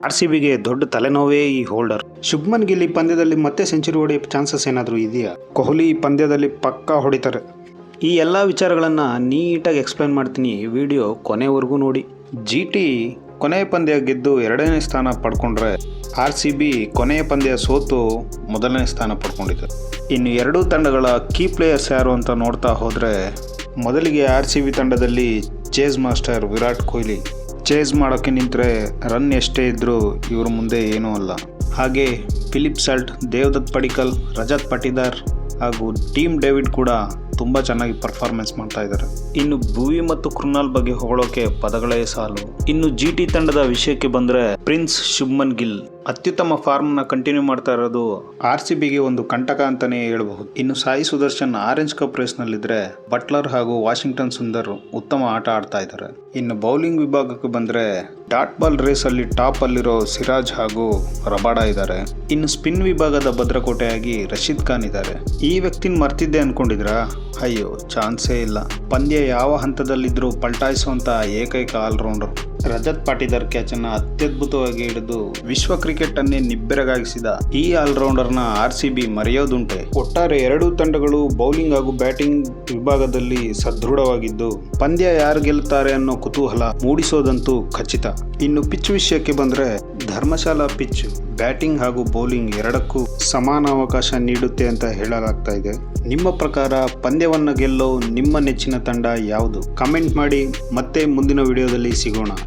ಆರ್ಸಿಬಿಗೆ ದೊಡ್ಡ ತಲೆನೋವೇ ಈ ಹೋಲ್ಡರ್. ಶುಭ್ಮನ್ ಗಿಲ್ ಈ ಪಂದ್ಯದಲ್ಲಿ ಮತ್ತೆ ಸೆಂಚುರಿ ಹೊಡೆಯೋ ಚಾನ್ಸಸ್ ಏನಾದರೂ ಇದೆಯಾ? ಕೊಹ್ಲಿ ಈ ಪಂದ್ಯದಲ್ಲಿ ಪಕ್ಕಾ ಹೊಡಿತಾರೆ. ಈ ಎಲ್ಲ ವಿಚಾರಗಳನ್ನು ನೀಟಾಗಿ ಎಕ್ಸ್ಪ್ಲೈನ್ ಮಾಡ್ತೀನಿ, ವಿಡಿಯೋ ಕೊನೆವರೆಗೂ ನೋಡಿ. GT ಕೊನೆಯ ಪಂದ್ಯ ಗೆದ್ದು 2ನೇ ಸ್ಥಾನ ಪಡ್ಕೊಂಡ್ರೆ RCB ಕೊನೆಯ ಪಂದ್ಯ ಸೋತು 1ನೇ ಸ್ಥಾನ ಪಡ್ಕೊಂಡಿದೆ. ಇನ್ನು ಎರಡೂ ತಂಡಗಳ ಕೀ ಪ್ಲೇಯರ್ಸ್ ಯಾರು ಅಂತ ನೋಡ್ತಾ ಹೋದರೆ, ಮೊದಲಿಗೆ RCB ತಂಡದಲ್ಲಿ chase master Virat Kohli. Chase ಮಾಡೋಕ್ಕೆ ನಿಂತರೆ ರನ್ ಎಷ್ಟೇ ಇದ್ದರೂ ಇವ್ರ ಮುಂದೆ ಏನೂ ಅಲ್ಲ. ಹಾಗೆ ಫಿಲಿಪ್ ಸಾಲ್ಟ್, ದೇವದತ್ ಪಡಿಕ್ಕಲ್, ರಜತ್ ಪಾಟಿದಾರ್ ಹಾಗೂ ಟೀಮ್ ಡೇವಿಡ್ ಕೂಡ ತುಂಬ ಚೆನ್ನಾಗಿ ಪರ್ಫಾರ್ಮೆನ್ಸ್ ಮಾಡ್ತಾ ಇದ್ದಾರೆ. ಇನ್ನು ಭುವಿ ಮತ್ತು ಕೃನಾಲ್ ಬಗ್ಗೆ ಹೊಗಳೋಕೆ ಪದಗಳೇ ಸಾಲು. ಇನ್ನು GT ತಂಡದ ವಿಷಯಕ್ಕೆ ಬಂದರೆ, ಪ್ರಿನ್ಸ್ ಶುಭ್ಮನ್ ಗಿಲ್ ಅತ್ಯುತ್ತಮ ಫಾರ್ಮ್ನ ಕಂಟಿನ್ಯೂ ಮಾಡ್ತಾ ಇರೋದು RCBಗೆ ಒಂದು ಕಂಟಕ ಅಂತಲೇ ಹೇಳಬಹುದು. ಇನ್ನು ಸಾಯಿ ಸುದರ್ಶನ್ ಆರೆಂಜ್ ಕಪ್ ರೇಸ್ನಲ್ಲಿದ್ದರೆ, ಬಟ್ಲರ್ ಹಾಗೂ ವಾಷಿಂಗ್ಟನ್ ಸುಂದರ್ ಉತ್ತಮ ಆಟ ಆಡ್ತಾ ಇದ್ದಾರೆ. ಇನ್ನು ಬೌಲಿಂಗ್ ವಿಭಾಗಕ್ಕೆ ಬಂದರೆ, ಡಾಟ್ ಬಾಲ್ ರೇಸಲ್ಲಿ ಟಾಪ್ ಅಲ್ಲಿರೋ ಸಿರಾಜ್ ಹಾಗೂ ರಬಾಡಾ ಇದ್ದಾರೆ. ಇನ್ನು ಸ್ಪಿನ್ ವಿಭಾಗದ ಭದ್ರಕೋಟೆಯಾಗಿ ರಶೀದ್ ಖಾನ್ ಇದ್ದಾರೆ. ಈ ವ್ಯಕ್ತಿನ ಮರ್ತಿದ್ದೆ ಅನ್ಕೊಂಡಿದ್ರಾ? ಅಯ್ಯೋ, ಚಾನ್ಸೇ ಇಲ್ಲ. ಪಂದ್ಯ ಯಾವ ಹಂತದಲ್ಲಿದ್ದರೂ ಪಲ್ಟಾಯಿಸುವಂಥ ಏಕೈಕ ಆಲ್ರೌಂಡರ್. ರಜತ್ ಪಾಟಿದಾರ್ ಕ್ಯಾಚನ್ನು ಅತ್ಯದ್ಭುತವಾಗಿ ಹಿಡಿದು ವಿಶ್ವ ಕ್ರಿಕೆಟ್ ಅನ್ನೇ ನಿಬ್ಬೆರಗಾಗಿಸಿದ ಈ ಆಲ್ರೌಂಡರ್ನ RCB ಮರೆಯೋದುಂಟೆ. ಒಟ್ಟಾರೆ ಎರಡೂ ತಂಡಗಳು ಬೌಲಿಂಗ್ ಹಾಗೂ ಬ್ಯಾಟಿಂಗ್ ವಿಭಾಗದಲ್ಲಿ ಸದೃಢವಾಗಿದ್ದು, ಪಂದ್ಯ ಯಾರು ಗೆಲ್ಲುತ್ತಾರೆ ಅನ್ನೋ ಕುತೂಹಲ ಮೂಡಿಸೋದಂತೂ ಖಚಿತ. ಇನ್ನು ಪಿಚ್ ವಿಷಯಕ್ಕೆ ಬಂದರೆ, ಧರ್ಮಶಾಲಾ ಪಿಚ್ ಬ್ಯಾಟಿಂಗ್ ಹಾಗೂ ಬೌಲಿಂಗ್ ಎರಡಕ್ಕೂ ಸಮಾನ ಅವಕಾಶ ನೀಡುತ್ತೆ ಅಂತ ಹೇಳಲಾಗ್ತಾ ಇದೆ. ನಿಮ್ಮ ಪ್ರಕಾರ ಪಂದ್ಯವನ್ನು ಗೆಲ್ಲೋ ನಿಮ್ಮ ನೆಚ್ಚಿನ ತಂಡ ಯಾವುದು? ಕಮೆಂಟ್ ಮಾಡಿ. ಮತ್ತೆ ಮುಂದಿನ ವಿಡಿಯೋದಲ್ಲಿ ಸಿಗೋಣ.